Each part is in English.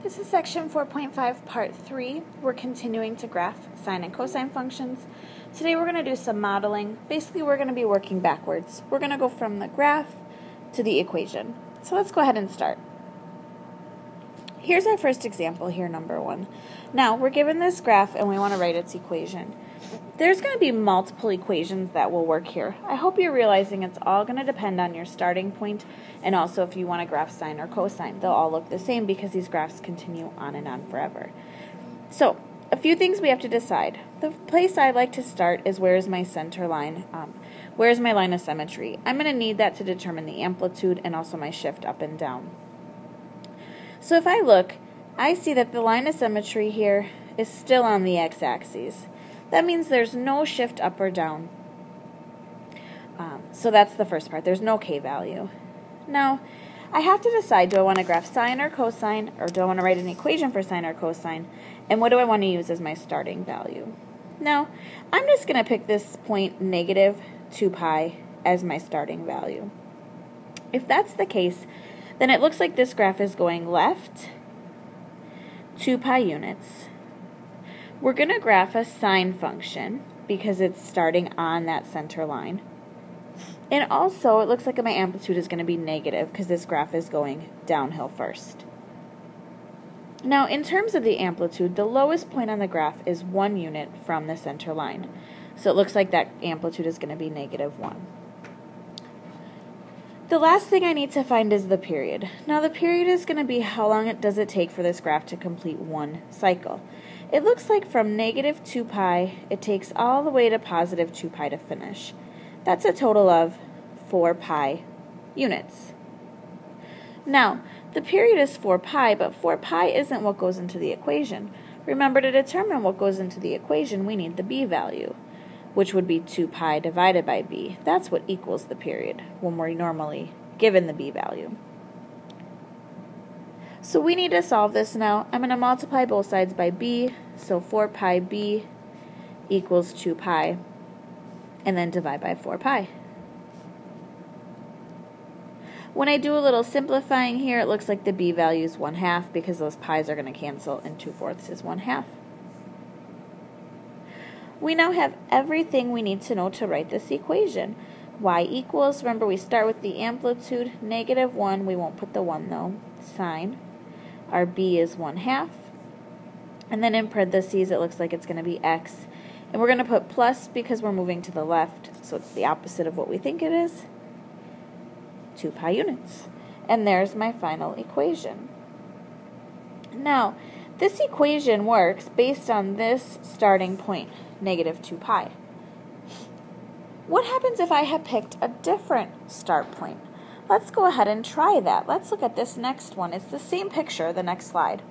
This is section 4.5, part 3. We're continuing to graph sine and cosine functions. Today we're going to do some modeling. Basically, we're going to be working backwards. We're going to go from the graph to the equation. So let's go ahead and start. Here's our first example here, number 1. Now, we're given this graph and we want to write its equation. There's going to be multiple equations that will work here. I hope you're realizing it's all going to depend on your starting point and also if you want to graph sine or cosine. They'll all look the same because these graphs continue on and on forever. So, a few things we have to decide. The place I like to start is where's my center line, where's my line of symmetry. I'm going to need that to determine the amplitude and also my shift up and down. So if I look, I see that the line of symmetry here is still on the x-axis. That means there's no shift up or down. So that's the first part. There's no k value. Now, I have to decide, do I want to graph sine or cosine, or do I want to write an equation for sine or cosine, and what do I want to use as my starting value? Now, I'm just going to pick this point negative 2 pi as my starting value. If that's the case, then it looks like this graph is going left 2 pi units. We're going to graph a sine function because it's starting on that center line. And also, it looks like my amplitude is going to be negative because this graph is going downhill first. Now, in terms of the amplitude, the lowest point on the graph is 1 unit from the center line. So it looks like that amplitude is going to be negative 1. The last thing I need to find is the period. Now, the period is going to be how long does it take for this graph to complete one cycle. It looks like from negative 2 pi, it takes all the way to positive 2 pi to finish. That's a total of 4 pi units. Now, the period is 4 pi, but 4 pi isn't what goes into the equation. Remember, to determine what goes into the equation, we need the b value, which would be 2 pi divided by b. That's what equals the period when we're normally given the b value. So we need to solve this now. I'm going to multiply both sides by b, so 4 pi b equals 2 pi, and then divide by 4 pi. When I do a little simplifying here, it looks like the b value is 1/2 because those pi's are going to cancel and 2/4 is 1/2. We now have everything we need to know to write this equation. Y equals, remember we start with the amplitude, negative 1, we won't put the 1 though, sine. Our b is 1/2. And then in parentheses it looks like it's going to be x. And we're going to put plus because we're moving to the left, so it's the opposite of what we think it is. 2 pi units. And there's my final equation. Now, this equation works based on this starting point, negative 2 pi. What happens if I had picked a different start point? Let's go ahead and try that. Let's look at this next one. It's the same picture, the next slide.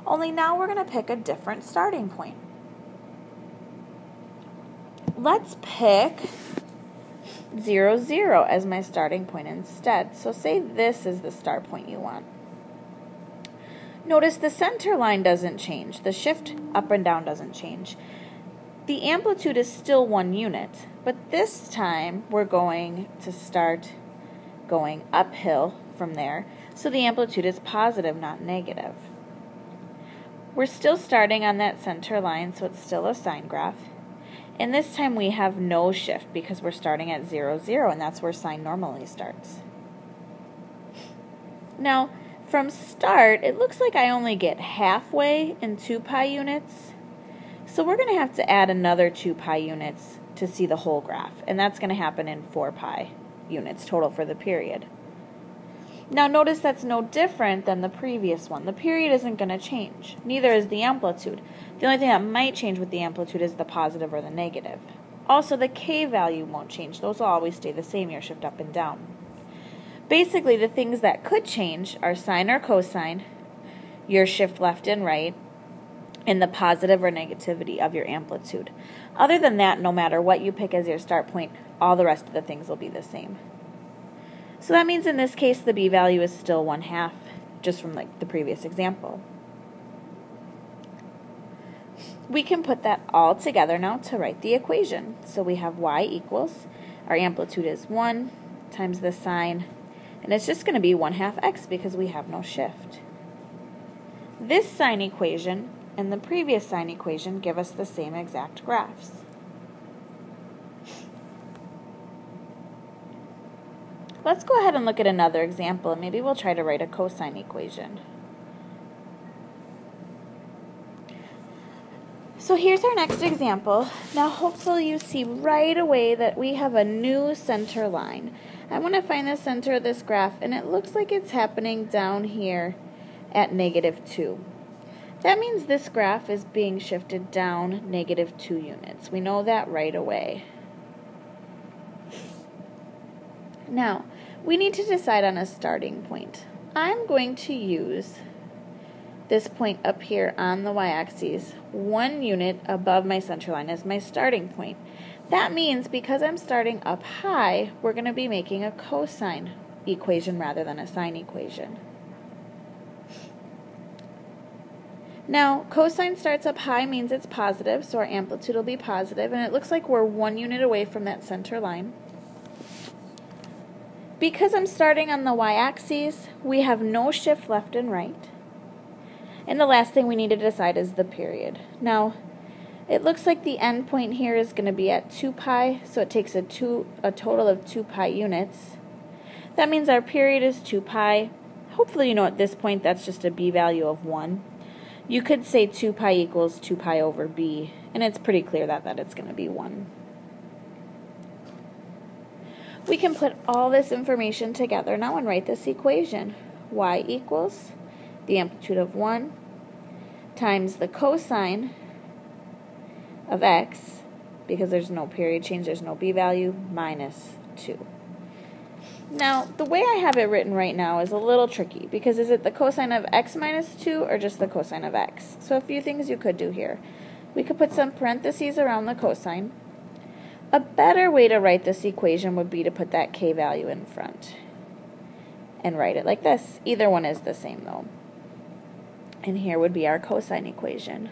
Only now we're going to pick a different starting point. Let's pick 0, 0 as my starting point instead. So say this is the start point you want. Notice the center line doesn't change. The shift up and down doesn't change. The amplitude is still 1 unit, but this time we're going to start going uphill from there. So the amplitude is positive, not negative. We're still starting on that center line, so it's still a sine graph. And this time we have no shift because we're starting at 0, 0, and that's where sine normally starts. Now, from start, it looks like I only get halfway in 2 pi units. So we're going to have to add another 2 pi units to see the whole graph. And that's going to happen in 4 pi units total for the period. Now notice that's no different than the previous one. The period isn't going to change. Neither is the amplitude. The only thing that might change with the amplitude is the positive or the negative. Also, the k value won't change. Those will always stay the same, your shift up and down. Basically, the things that could change are sine or cosine, your shift left and right, and the positive or negativity of your amplitude. Other than that, no matter what you pick as your start point, all the rest of the things will be the same. So that means in this case the b value is still 1/2, just from like the previous example. We can put that all together now to write the equation. So we have y equals, our amplitude is 1 times the sine, and it's just going to be 1/2 x because we have no shift. This sine equation and the previous sine equation give us the same exact graphs. Let's go ahead and look at another example, and maybe we'll try to write a cosine equation. So here's our next example. Now hopefully you see right away that we have a new center line. I want to find the center of this graph, and it looks like it's happening down here at -2. That means this graph is being shifted down -2 units. We know that right away. Now, we need to decide on a starting point. I'm going to use this point up here on the y-axis, 1 unit above my center line as my starting point. That means because I'm starting up high, we're going to be making a cosine equation rather than a sine equation. Now, cosine starts up high means it's positive, so our amplitude will be positive, and it looks like we're 1 unit away from that center line. Because I'm starting on the y-axis, we have no shift left and right. And the last thing we need to decide is the period. Now, it looks like the end point here is going to be at 2 pi, so it takes a total of 2 pi units. That means our period is 2 pi. Hopefully you know at this point that's just a b value of 1. You could say 2 pi equals 2 pi over b, and it's pretty clear that it's going to be 1. We can put all this information together now and write this equation. Y equals the amplitude of 1 times the cosine of x, because there's no period change, there's no b value, minus 2. Now, the way I have it written right now is a little tricky, because is it the cosine of x minus 2 or just the cosine of x? So a few things you could do here. We could put some parentheses around the cosine. A better way to write this equation would be to put that k value in front and write it like this. Either one is the same though. And here would be our cosine equation.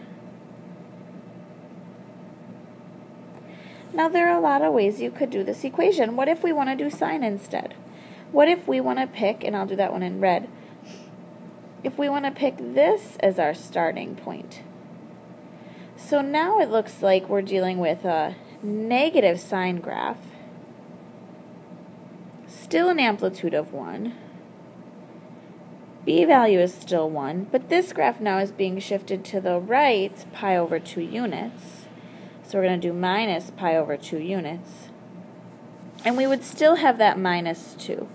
Now there are a lot of ways you could do this equation. What if we want to do sine instead? What if we want to pick, and I'll do that one in red, if we want to pick this as our starting point? So now it looks like we're dealing with a negative sine graph, still an amplitude of 1, b value is still 1, but this graph now is being shifted to the right pi over 2 units. So we're going to do minus pi over 2 units. And we would still have that minus 2.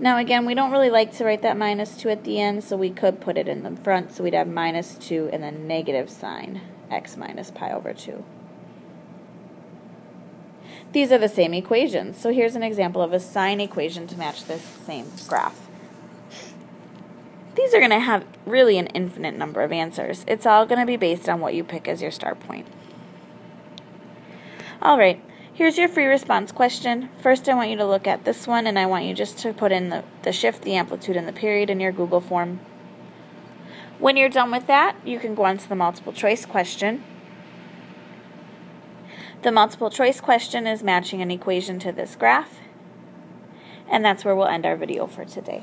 Now again, we don't really like to write that minus 2 at the end, so we could put it in the front, so we'd have minus 2 and then negative sine x minus pi over 2. These are the same equations, so here's an example of a sine equation to match this same graph. These are going to have really an infinite number of answers. It's all going to be based on what you pick as your start point. Alright, here's your free response question. First I want you to look at this one, and I want you just to put in the shift, the amplitude, and the period in your Google form. When you're done with that, you can go on to the multiple choice question. The multiple choice question is matching an equation to this graph, and that's where we'll end our video for today.